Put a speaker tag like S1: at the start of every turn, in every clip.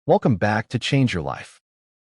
S1: Welcome back to Change Your Life.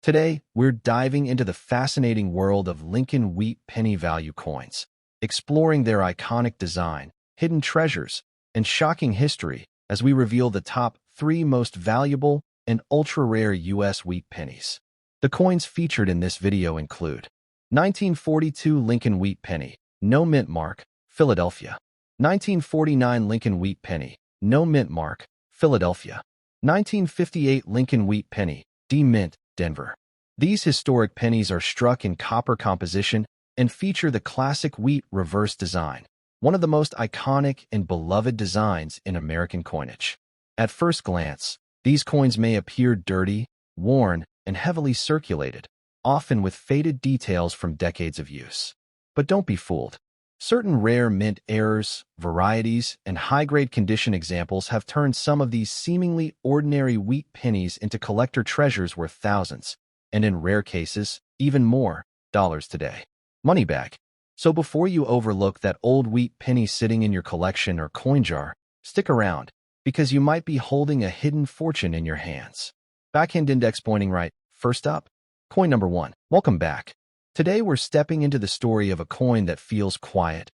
S1: Today, we're diving into the fascinating world of Lincoln Wheat Penny value coins, exploring their iconic design, hidden treasures, and shocking history as we reveal the top 3 most valuable and ultra-rare U.S. wheat pennies. The coins featured in this video include 1942 Lincoln Wheat Penny, no mint mark, Philadelphia. 1949 Lincoln Wheat Penny, no mint mark, Philadelphia. 1958 Lincoln Wheat Penny, D-Mint, Denver. These historic pennies are struck in copper composition and feature the classic wheat reverse design, one of the most iconic and beloved designs in American coinage. At first glance, these coins may appear dirty, worn, and heavily circulated, often with faded details from decades of use. But don't be fooled. Certain rare mint errors, varieties, and high-grade condition examples have turned some of these seemingly ordinary wheat pennies into collector treasures worth thousands, and in rare cases, even more, dollars today. Money bag. So before you overlook that old wheat penny sitting in your collection or coin jar, stick around, because you might be holding a hidden fortune in your hands. Backhand index pointing right. First up, coin number 1. Welcome back. Today we're stepping into the story of a coin that feels quiet,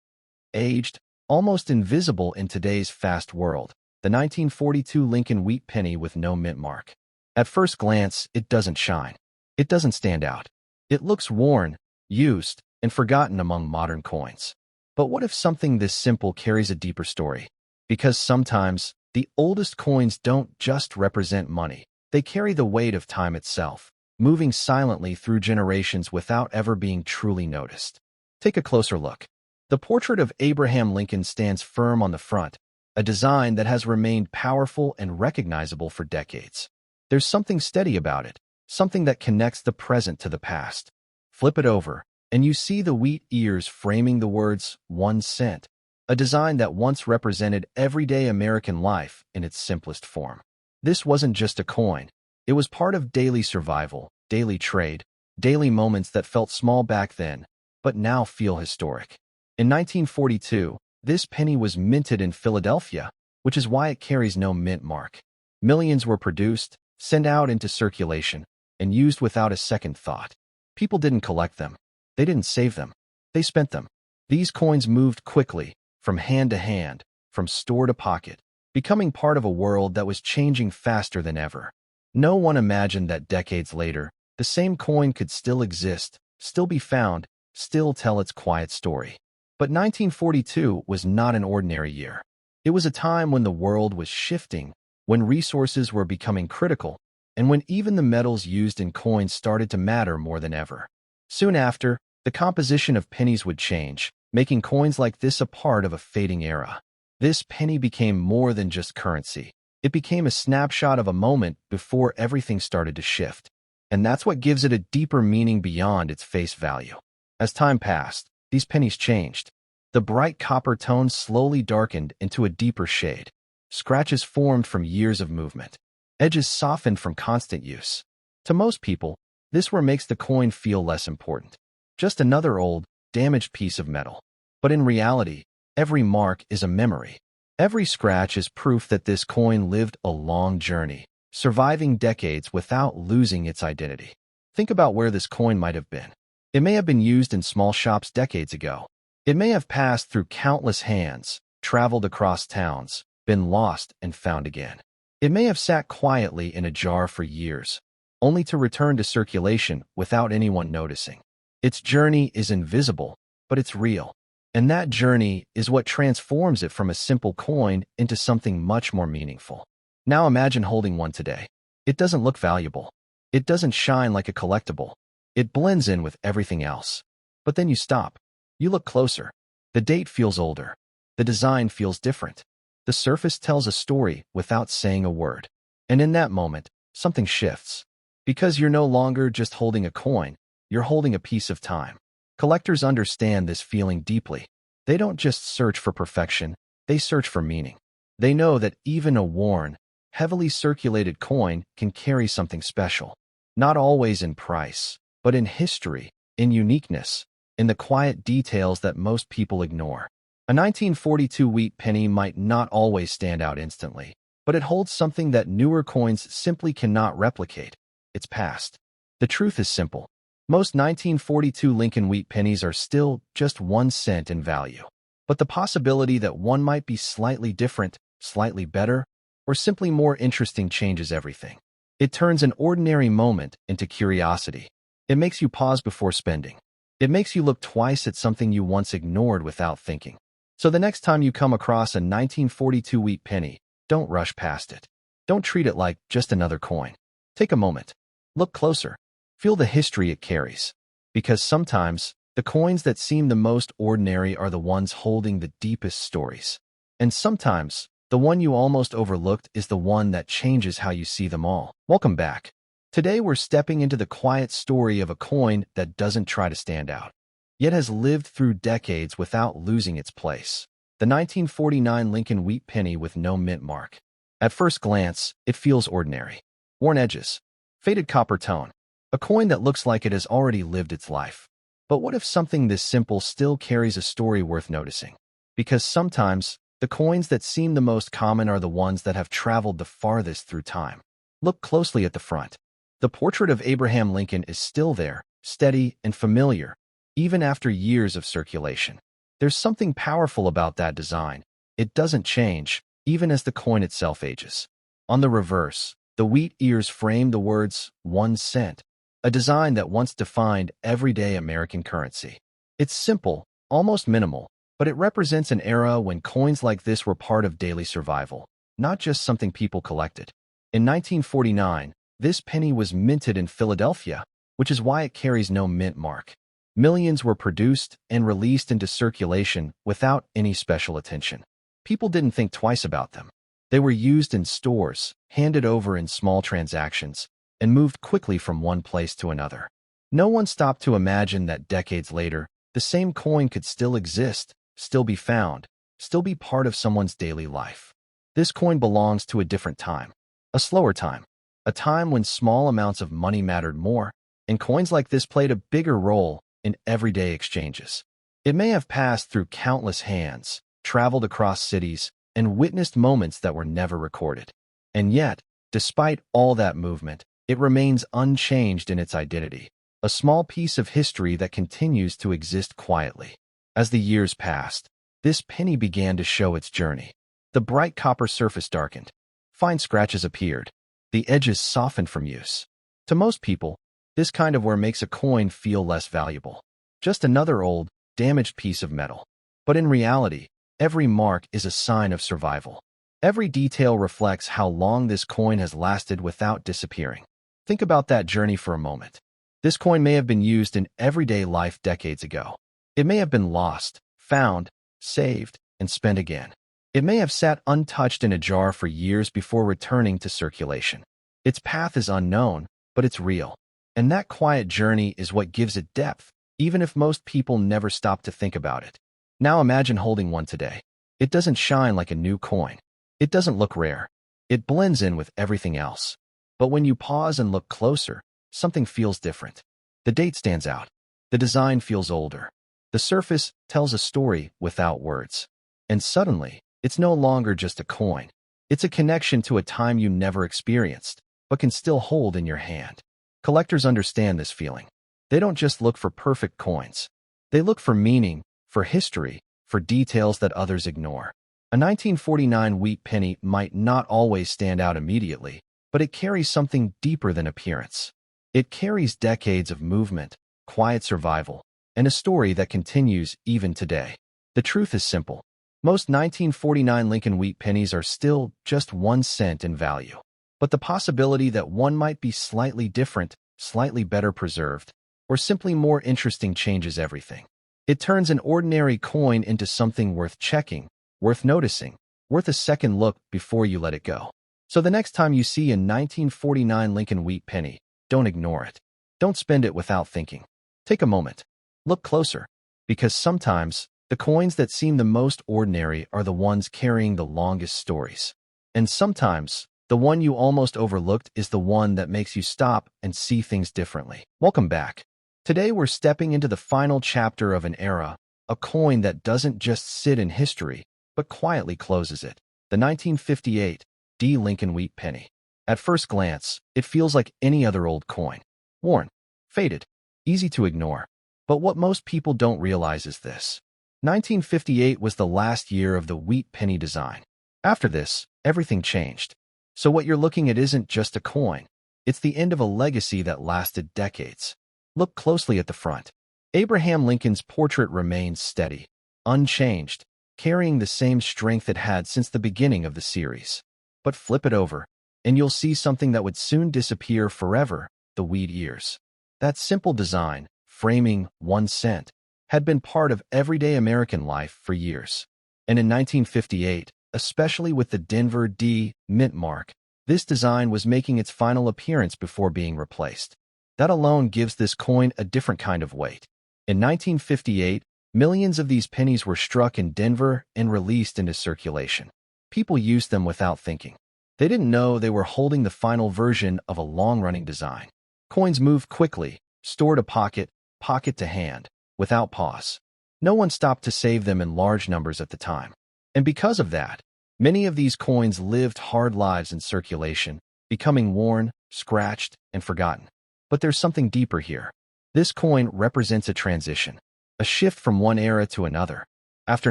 S1: aged, almost invisible in today's fast world, the 1942 Lincoln Wheat Penny with no mint mark. At first glance, it doesn't shine. It doesn't stand out. It looks worn, used, and forgotten among modern coins. But what if something this simple carries a deeper story? Because sometimes, the oldest coins don't just represent money. They carry the weight of time itself, moving silently through generations without ever being truly noticed. Take a closer look. The portrait of Abraham Lincoln stands firm on the front, a design that has remained powerful and recognizable for decades. There's something steady about it, something that connects the present to the past. Flip it over, and you see the wheat ears framing the words 1 cent, a design that once represented everyday American life in its simplest form. This wasn't just a coin. It was part of daily survival, daily trade, daily moments that felt small back then, but now feel historic. In 1942, this penny was minted in Philadelphia, which is why it carries no mint mark. Millions were produced, sent out into circulation, and used without a second thought. People didn't collect them. They didn't save them. They spent them. These coins moved quickly, from hand to hand, from store to pocket, becoming part of a world that was changing faster than ever. No one imagined that decades later, the same coin could still exist, still be found, still tell its quiet story. But 1942 was not an ordinary year. It was a time when the world was shifting, when resources were becoming critical, and when even the metals used in coins started to matter more than ever. Soon after, the composition of pennies would change, making coins like this a part of a fading era. This penny became more than just currency. It became a snapshot of a moment before everything started to shift. And that's what gives it a deeper meaning beyond its face value. As time passed, these pennies changed. The bright copper tone slowly darkened into a deeper shade. Scratches formed from years of movement. Edges softened from constant use. To most people, this makes the coin feel less important. Just another old, damaged piece of metal. But in reality, every mark is a memory. Every scratch is proof that this coin lived a long journey, surviving decades without losing its identity. Think about where this coin might have been. It may have been used in small shops decades ago. It may have passed through countless hands, traveled across towns, been lost and found again. It may have sat quietly in a jar for years, only to return to circulation without anyone noticing. Its journey is invisible, but it's real. And that journey is what transforms it from a simple coin into something much more meaningful. Now imagine holding one today. It doesn't look valuable. It doesn't shine like a collectible. It blends in with everything else. But then you stop. You look closer. The date feels older. The design feels different. The surface tells a story without saying a word. And in that moment, something shifts. Because you're no longer just holding a coin, you're holding a piece of time. Collectors understand this feeling deeply. They don't just search for perfection, they search for meaning. They know that even a worn, heavily circulated coin can carry something special. Not always in price, but in history, in uniqueness, in the quiet details that most people ignore. A 1942 wheat penny might not always stand out instantly. but it holds something that newer coins simply cannot replicate: its past. The truth is simple. Most 1942 Lincoln Wheat Pennies are still just 1 cent in value. But the possibility that one might be slightly different, slightly better, or simply more interesting changes everything. It turns an ordinary moment into curiosity. It makes you pause before spending. It makes you look twice at something you once ignored without thinking. So the next time you come across a 1942 wheat penny, don't rush past it. Don't treat it like just another coin. Take a moment. Look closer. Feel the history it carries. Because sometimes, the coins that seem the most ordinary are the ones holding the deepest stories. And sometimes, the one you almost overlooked is the one that changes how you see them all. Welcome back. Today we're stepping into the quiet story of a coin that doesn't try to stand out, yet has lived through decades without losing its place. The 1949 Lincoln Wheat Penny with no mint mark. At first glance, it feels ordinary. Worn edges, faded copper tone, a coin that looks like it has already lived its life. But what if something this simple still carries a story worth noticing? Because sometimes, the coins that seem the most common are the ones that have traveled the farthest through time. Look closely at the front. The portrait of Abraham Lincoln is still there, steady and familiar, even after years of circulation. There's something powerful about that design. It doesn't change, even as the coin itself ages. On the reverse, the wheat ears frame the words 1 cent, a design that once defined everyday American currency. It's simple, almost minimal, but it represents an era when coins like this were part of daily survival, not just something people collected. In 1949, this penny was minted in Philadelphia, which is why it carries no mint mark. Millions were produced and released into circulation without any special attention. People didn't think twice about them. They were used in stores, handed over in small transactions, and moved quickly from one place to another. No one stopped to imagine that decades later, the same coin could still exist, still be found, still be part of someone's daily life. This coin belongs to a different time, a slower time, a time when small amounts of money mattered more, and coins like this played a bigger role in everyday exchanges. It may have passed through countless hands, traveled across cities, and witnessed moments that were never recorded. And yet, despite all that movement, it remains unchanged in its identity, a small piece of history that continues to exist quietly. As the years passed, this penny began to show its journey. The bright copper surface darkened. Fine scratches appeared. The edges softened from use. To most people, this kind of wear makes a coin feel less valuable. Just another old, damaged piece of metal. But in reality, every mark is a sign of survival. Every detail reflects how long this coin has lasted without disappearing. Think about that journey for a moment. This coin may have been used in everyday life decades ago. It may have been lost, found, saved, and spent again. It may have sat untouched in a jar for years before returning to circulation. Its path is unknown, but it's real. And that quiet journey is what gives it depth, even if most people never stop to think about it. Now imagine holding one today. It doesn't shine like a new coin. It doesn't look rare. It blends in with everything else. But when you pause and look closer, something feels different. The date stands out. The design feels older. The surface tells a story without words. And suddenly, it's no longer just a coin. It's a connection to a time you never experienced, but can still hold in your hand. Collectors understand this feeling. They don't just look for perfect coins. They look for meaning, for history, for details that others ignore. A 1949 wheat penny might not always stand out immediately, but it carries something deeper than appearance. It carries decades of movement, quiet survival, and a story that continues even today. The truth is simple. Most 1949 Lincoln Wheat Pennies are still just 1 cent in value. But the possibility that one might be slightly different, slightly better preserved, or simply more interesting changes everything. It turns an ordinary coin into something worth checking, worth noticing, worth a second look before you let it go. So the next time you see a 1949 Lincoln Wheat Penny, don't ignore it. Don't spend it without thinking. Take a moment. Look closer. Because sometimes, the coins that seem the most ordinary are the ones carrying the longest stories. And sometimes, the one you almost overlooked is the one that makes you stop and see things differently. Welcome back. Today we're stepping into the final chapter of an era, a coin that doesn't just sit in history, but quietly closes it. The 1958 D. Lincoln Wheat Penny. At first glance, it feels like any other old coin. Worn, faded, easy to ignore. But what most people don't realize is this. 1958 was the last year of the wheat penny design. After this, everything changed. So what you're looking at isn't just a coin. It's the end of a legacy that lasted decades. Look closely at the front. Abraham Lincoln's portrait remains steady, unchanged, carrying the same strength it had since the beginning of the series. But flip it over, and you'll see something that would soon disappear forever: the wheat ears. That simple design, framing 1 cent, had been part of everyday American life for years. And in 1958, especially with the Denver D mint mark, this design was making its final appearance before being replaced. That alone gives this coin a different kind of weight. In 1958, millions of these pennies were struck in Denver and released into circulation. People used them without thinking. They didn't know they were holding the final version of a long-running design. Coins moved quickly, store to pocket, pocket to hand, without pause. No one stopped to save them in large numbers at the time. And because of that, many of these coins lived hard lives in circulation, becoming worn, scratched, and forgotten. But there's something deeper here. This coin represents a transition, a shift from one era to another. After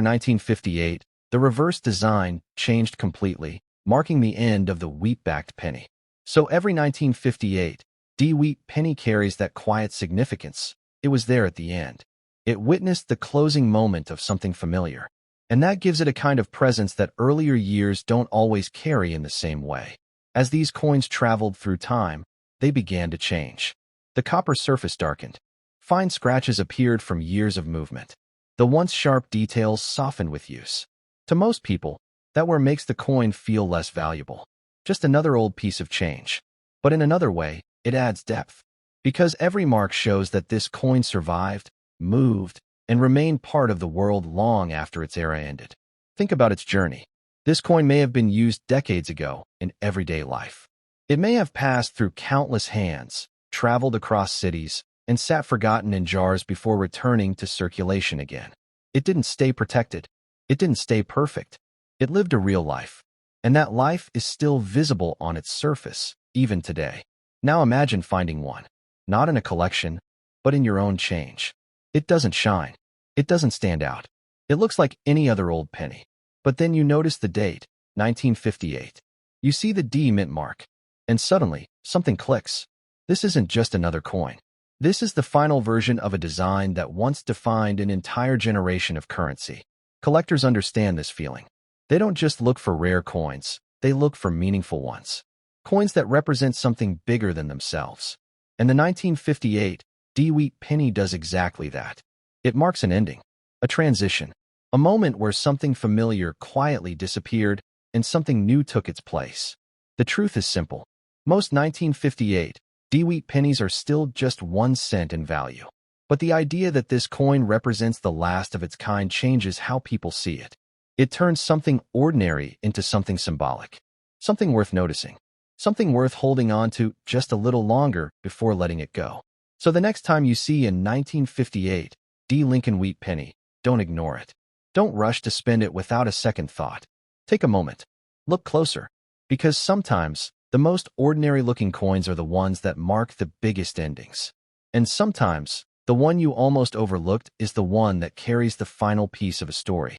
S1: 1958, the reverse design changed completely, marking the end of the wheat-backed penny. So every 1958, D wheat penny carries that quiet significance. It was there at the end. It witnessed the closing moment of something familiar. And that gives it a kind of presence that earlier years don't always carry in the same way. As these coins traveled through time, they began to change. The copper surface darkened. Fine scratches appeared from years of movement. The once sharp details softened with use. To most people, that makes the coin feel less valuable. Just another old piece of change. But in another way, it adds depth. Because every mark shows that this coin survived, moved, and remained part of the world long after its era ended. Think about its journey. This coin may have been used decades ago in everyday life. It may have passed through countless hands, traveled across cities, and sat forgotten in jars before returning to circulation again. It didn't stay protected. It didn't stay perfect. It lived a real life. And that life is still visible on its surface, even today. Now imagine finding one. Not in a collection, but in your own change. It doesn't shine. It doesn't stand out. It looks like any other old penny. But then you notice the date, 1958. You see the D mint mark. And suddenly, something clicks. This isn't just another coin. This is the final version of a design that once defined an entire generation of currency. Collectors understand this feeling. They don't just look for rare coins. They look for meaningful ones. Coins that represent something bigger than themselves. And the 1958 D wheat penny does exactly that. It marks an ending, a transition, a moment where something familiar quietly disappeared and something new took its place. The truth is simple. Most 1958 D wheat pennies are still just 1 cent in value. But the idea that this coin represents the last of its kind changes how people see it. It turns something ordinary into something symbolic, something worth noticing, something worth holding on to just a little longer before letting it go. So the next time you see a 1958 D Lincoln Wheat Penny, don't ignore it. Don't rush to spend it without a second thought. Take a moment. Look closer. Because sometimes, the most ordinary-looking coins are the ones that mark the biggest endings. And sometimes, the one you almost overlooked is the one that carries the final piece of a story.